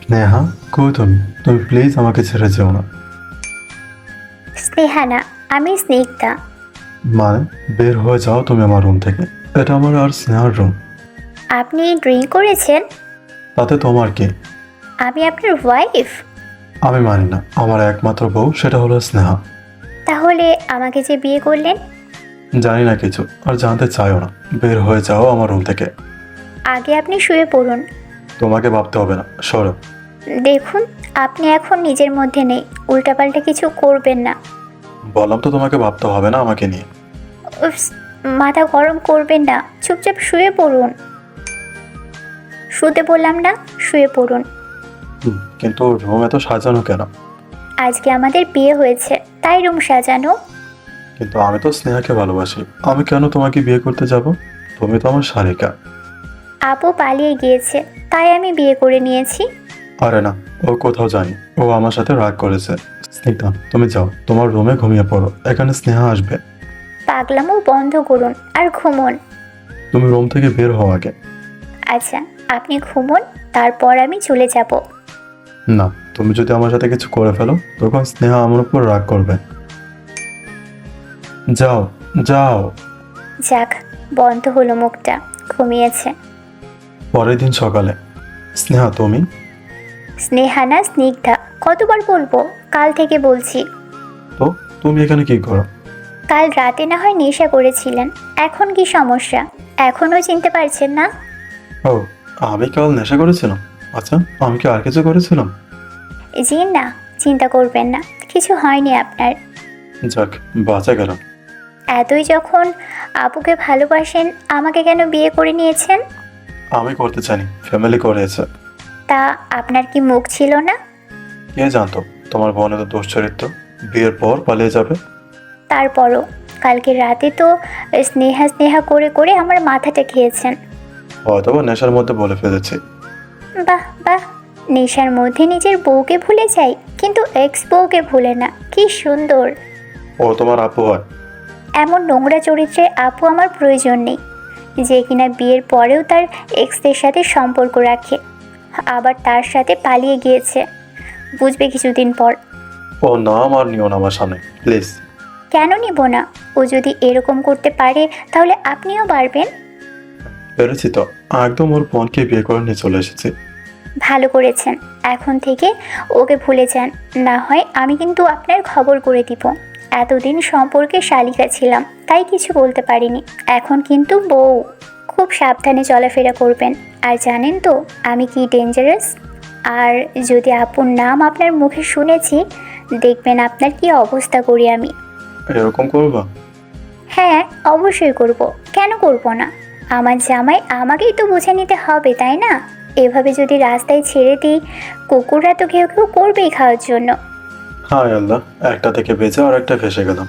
স্নেহা, কই তুমি? তুমি প্লিজ আমাকে ছেড়ে যেও না। স্নেহা না, আমি স্নিগ্ধা। মানে, বের হয়ে যাও তুমি আমার রুম থেকে। এটা আমার আর স্নেহার রুম। আপনি ড্রিঙ্ক করেছেন? তাতে তোমার কি? আমি আপনার ওয়াইফ। আমি মানি না, আমার একমাত্র বউ সেটা হলো স্নেহা। তাহলে আমাকে যে বিয়ে করলেন? জানি না কিছু, আর জানতে চাইও না। বের হয়ে যাও আমার রুম থেকে। আগে আপনি শুয়ে পড়ুন। তোমাকে ভাবতে হবে না, সরো। দেখুন, আপনি এখন নিজের মধ্যে নেই। উল্টাপাল্টা কিছু করবেন না। বললাম তো তোমাকে ভাবতে হবে না আমাকে নিয়ে। উফস, মাথা গরম করবেন না, চুপচাপ শুয়ে পড়ুন। শুতে বললাম না, শুয়ে পড়ুন। কিন্তু রুম এত সাজানো কেন? আজকে আমাদের বিয়ে হয়েছে, তাই রুম সাজানো। কিন্তু আমি তো স্নেহাকে ভালোবাসি। আমি কেন তোমাকে বিয়ে করতে যাব? তুমি তো আমার শালিকা। আপু পালিয়ে গিয়েছে, তাই আমি বিয়ে করে নিয়েছি। আরে না, ও কোথাও যায়নি। ও আমার সাথে রাগ করেছে। স্নিগ্ধা, তুমি যাও, তোমার রুমে ঘুমিয়ে পড়ো। এখানে স্নেহা আসবে। পাগলামো বন্ধ করুন আর ঘুমোন। তুমি রুম থেকে বের হও আগে। আচ্ছা, আপনি ঘুমোন, তারপর আমি চলে যাব। না, তুমি যদি আমার সাথে কিছু করে ফেলো তখন স্নেহা আমার উপর রাগ করবে। যাও, যাও। যাক, বন্ধ হলো মুখটা। ঘুমিয়েছে। পরের দিন সকালে। স্নেহা, তুমি? স্নেহা না, স্নিগ্ধা। কতবার বলবো? কাল থেকে বলছি। তো তুমি এখানে কি করো? কাল রাতে না হয় নেশা করেছিলেন, এখন কি সমস্যা? এখনো চিনতে পারছেন না? ও, আমি কাল নেশা করেছিলাম? আচ্ছা, আমি কি আর কিছু করেছিলাম? জি না, চিন্তা করবেন না, কিছু হয়নি আপনার। যাক, বাঁচা গেল। এতই যখন আপুকে ভালোবাসেন, আমাকে কেন বিয়ে করে নিয়েছেন? আমি করতে চাইনি, ফ্যামিলি করেছে। তা আপনার কি মুখ ছিল না? কে জানতো তোমার বোন এত দুশ্চরিত্র, বিয়ের পর পালিয়ে যাবে। তারপরও কালকে রাতে তো স্নেহা স্নেহা করে করে আমার মাথাটা খেয়েছেন। হয়তো বা নেশার মধ্যে বলে ফেলেছি। বাহ বাহ, নেশার মধ্যে নিজের বউকে ভুলে যাই, কিন্তু এক্স বউকে ভুলে না। কি সুন্দর! ও তোমার আপু হয়? এমন নোংরা চরিত্রে আপু আমার প্রয়োজন নেই, যে কিনা বিয়ের পরেও তার এক্সদের সাথে সম্পর্ক রাখে, আবার তার সাথে পালিয়ে গিয়েছে। বুঝবে কিছুদিন পর। ও নাম আর নিও না আমার সামনে, প্লিজ। কেন নিব না? ও যদি এরকম করতে পারে, তাহলে আপনিও পারবেন। পেরেছি তো, একদম ওর বোনকে বিয়ে করে নিয়ে চলে এসেছি। ভালো করেছেন। এখন থেকে ওকে ভুলে যান, না হয় আমি কিন্তু আপনার খবর করে দিব। এতদিন সম্পর্কে শালিকা ছিলাম, তাই কিছু বলতে পারিনি। এখন কিন্তু বউ। খুব সাবধানে চলাফেরা করবেন। আর জানেন তো আমি কি ডেঞ্জারাস? আর যদি আপুর নাম আপনার মুখে শুনেছি, দেখবেন আপনার কি অবস্থা করি আমি। এরকম করবা? হ্যাঁ, অবশ্যই করব। কেন করব না? আমার জামাই আমাকেই তো বুঝে নিতে হবে, তাই না? এভাবে যদি রাস্তায় ছেড়ে দিই, কুকুররা তো কেউ কেউ করবেই খাওয়ার জন্য। হায় আল্লাহ, একটা থেকে বেঁচে আর একটা ফেসে গেলাম।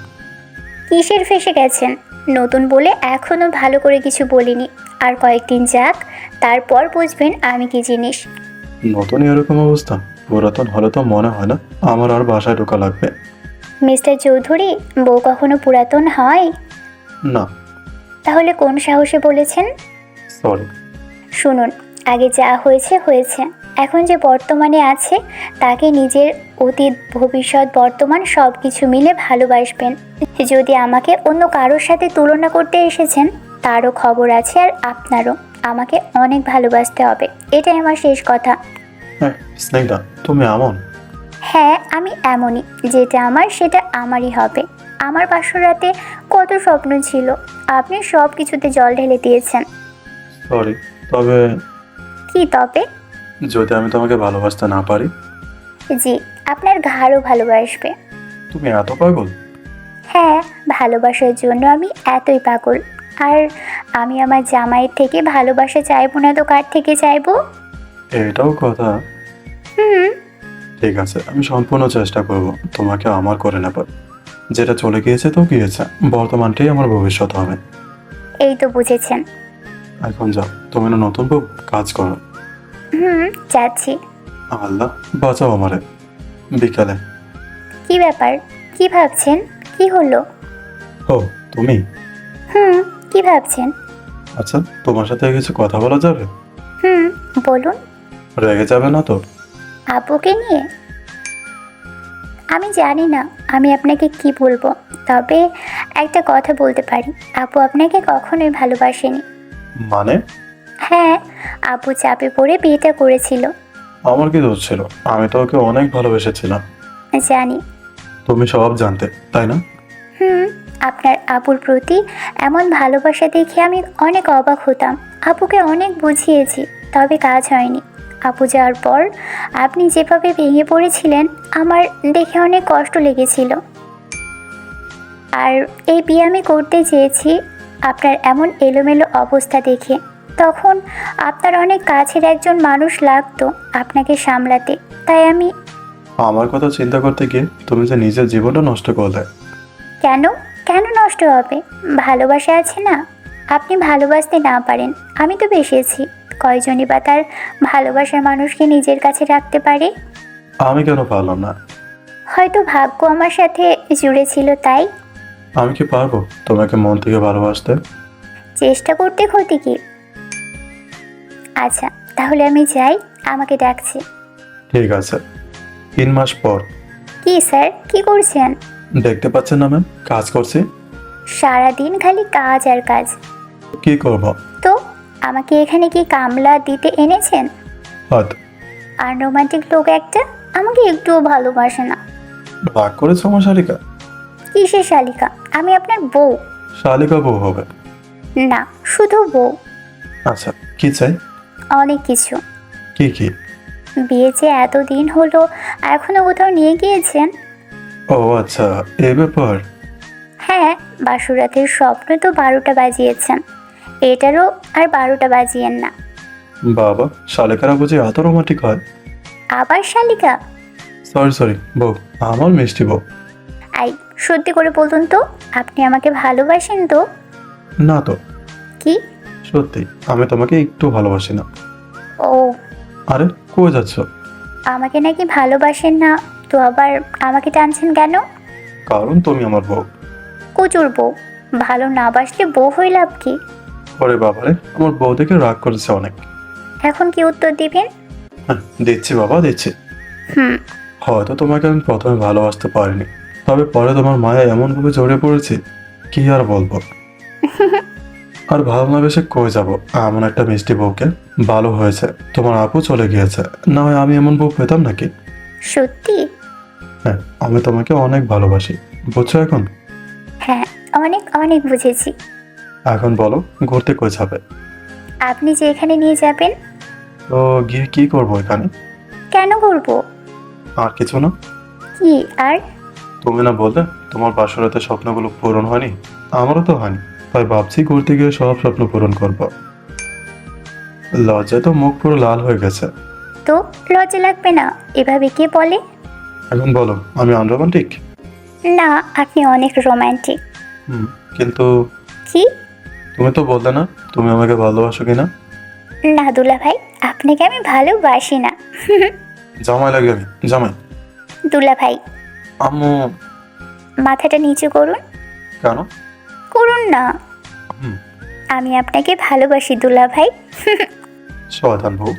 কিসের ফেসে গেছেন? নতুন বলে এখনো ভালো করে কিছু বলিনি। আর কয়েকদিন যাক, তারপর বুঝবেন আমি কি জিনিস। নতুন এরকম অবস্থা? পুরাতন হলে তো মনে হয় না আমার আর বাসায় ঢোকা লাগবে। মিস্টার চৌধুরী, বউ কখনো পুরাতন হয়? না। তাহলে কোন সাহসে বলেছেন? সরি। শুনুন, আগে যা হয়েছে হয়েছে। এখন যে বর্তমানে আছে, তাকে নিজের অতীত ভবিষ্যৎ বর্তমান সব কিছু মিলে ভালোবাসবেন। যদি আমাকে অন্য কারোর সাথে তুলনা করতে এসেছেন, তারও খবর আছে। আর আপনারও আমাকে অনেক ভালোবাসতে হবে, এটাই আমার শেষ কথা। হ্যাঁ স্নেহা, তুমি এমন। হ্যাঁ, আমি এমনই। যেটা আমার সেটা আমারই হবে। আমার বাসরাতে কত স্বপ্ন ছিল, আপনি সব কিছুতে জল ঢেলে দিয়েছেন। সরি, তবে কি তবে? যদি আমি তোমাকে ভালোবাসতে না পারি? জি, আপনার ঘাড়ও ভালোবাসবে। তুমি এত পাগল? হ্যাঁ, ভালোবাসার জন্য আমি এতই পাগল। আর আমি আমার জামাইয়ের থেকে ভালোবাসা চাইবো না তো কার থেকে চাইবো? এটাও কথা। হুম। ঠিক আছে, আমি সম্পূর্ণ চেষ্টা করব তোমাকে আমার করে নেবার। যেটা চলে গিয়েছে তো গিয়েছে, বর্তমানটাই আমার ভবিষ্যৎ হবে। এই তো বুঝেছেন। এখন যাও, তুমি না নতুন বউ, কাজ করো। হুম, যাচ্ছি। আল্লাহ বাঁচাও আমারে। বিকালে। কি ব্যাপার? কি ভাবছেন? কি হলো? ও, তুমি? হুম, কি ভাবছেন? আচ্ছা, তোমার সাথে কিছু কথা বলা যাবে? হুম, বলুন। রেগে যাবে না তো? আপুকে নিয়ে? আমি জানি না আমি আপনাকে কি বলবো, তবে একটা কথা বলতে পারি, আপু আপনাকে কখনোই ভালোবাসেনি। মানে? হ্যাঁ, আপু চাপে পড়ে বিয়েটা করেছিল। আমার কি দোষ ছিল? আমি তো ওকে অনেক ভালোবেসেছিলাম। জানি। তুমি সব জানতে, তাই না? হুম। আপনার আপুর প্রতি এমন ভালোবাসা দেখে আমি অনেক অবাক হতাম। আপুকে অনেক বুঝিয়েছি, তবে কাজ হয়নি। আপু যাওয়ার পর আপনি যেভাবে ভেঙে পড়েছিলেন, আমার দেখে অনেক কষ্ট লেগেছিল। আর এই বিয়ে আমি করতে চেয়েছি আপনার এমন এলোমেলো অবস্থা দেখে। তখন আপনার অনেক কাছের একজন মানুষ লাগতো আপনাকে সামলাতে, তাই আমি। আমার কথা চিন্তা করতে গিয়ে তুমি যে নিজের জীবনটা নষ্ট করলে। কেন? কেন নষ্ট হবে? ভালোবাসা আছে না? আপনি ভালোবাসতে না পারেন, আমি তো বেসেছি। কয়জনই বা তার ভালোবাসার মানুষকে নিজের কাছে রাখতে পারে? আমি কেন পারলাম না? হয়তো ভাগ্য আমার সাথে জুড়ে ছিল, তাই। আমি কি পারবো তোমাকে মন থেকে ভালোবাসতে? চেষ্টা করতে ক্ষতি কি? আচ্ছা, তাহলে আমি যাই, আমাকে ডাকছে। ঠিক আছে। 3 মাস পর। কি স্যার, কি করছেন? দেখতে পাচ্ছেন না ম্যাম, কাজ করছি। সারাদিন খালি কাজ আর কাজ। কি করব? তো আমাকে এখানে কি কামলা দিতে এনেছেন? হয়তো। আর রোমান্টিক লোক একটা, আমাকে একটুও ভালোবাসে না। রাগ করেছো আমার শালিকা? কিসের শালিকা? আমি আপনার বউ। শালিকা বউ হবে? না, শুধু বউ। আচ্ছা, কি চাই? অনেক কিছু। কি কি? বিয়ে যে এতদিন হলো, এখনো কোথাও নিয়ে গিয়েছেন? ও আচ্ছা, এই ব্যাপার। হ্যাঁ, বাসুরাতের স্বপ্ন তো 12টা বাজিয়েছেন, এটারও আর 12টা বাজিয়েন না। বাবা, শালিকারা বুঝি এত রোমান্টিক হয়? আবার শালিকা? সরি সরি, বউ। আমার মিষ্টি বউ। আই, সত্যি করে বলুন তো, আপনি আমাকে ভালোবাসেন তো? না তো। কি? সত্যি, আমি তোমাকে একটু ভালোবাসি না। ও, আরে, কই যাচ্ছ? আমাকে নাকি ভালোবাসেন না, তো আবার আমাকে টানছেন কেন? কারণ তুমি আমার বউ। কুচুর বউ। ভালো না বাসলে বউ হয়ে লাভ কি? ওরে বাবারে, আমার বউ দেখে রাগ করেছে অনেক। এখন কি উত্তর দিবেন? হ্যাঁ, দিচ্ছি বাবা, দিচ্ছি। হুম। হয়তো তোমাকে আমি প্রথমে ভালোবাসতে পারিনি, তবে পরে তোমার মায়া এমনভাবে জড়িয়ে পড়েছি, কি আর বলবো। আর ভালো না বেশি কই যাবো এমন একটা মিষ্টি বউকে। ভালো হয়েছে তোমার আপু চলে গিয়েছে, না হয় আমি এমন বউ পেতাম নাকি? সত্যি? হ্যাঁ, আমি তোমাকে অনেক ভালোবাসি, বুঝছো এখন? হ্যাঁ, অনেক অনেক বুঝেছি। এখন বলো, ঘুরতে কই যাবে? আপনি যে এখানে নিয়ে যাবেন। তো গিয়ে কি করবো এখানে? কেন করবো? আর কিছু না। কি আর? তুমি না বললে তোমার বাসরাতে স্বপ্নগুলো পূরণ হয়নি? আমারও তো হয়নি, তাই ভাবছি ঘুরতে গিয়ে সব স্বপ্ন পূরণ করবো। লজ্জায় তো মুখ পুরো লাল হয়ে গেছে। তো লজ্জা লাগবে না, এভাবে কে বলে? এখন বলো, আমি আনরোমান্টিক? না, আপনি অনেক রোমান্টিক। কিন্তু কি? তুমি তো বললে না তুমি আমাকে ভালোবাসো কিনা। না দুলা ভাই, আপনাকে আমি ভালোবাসি না। জামাই লাগে আমি, জামাই। দুলা ভাই, আম্মু। মাথাটা নিচু করুন। কেন? করুন না। হুম। আমি আপনাকে ভালোবাসি দুলা ভাই। শয়তান বউ।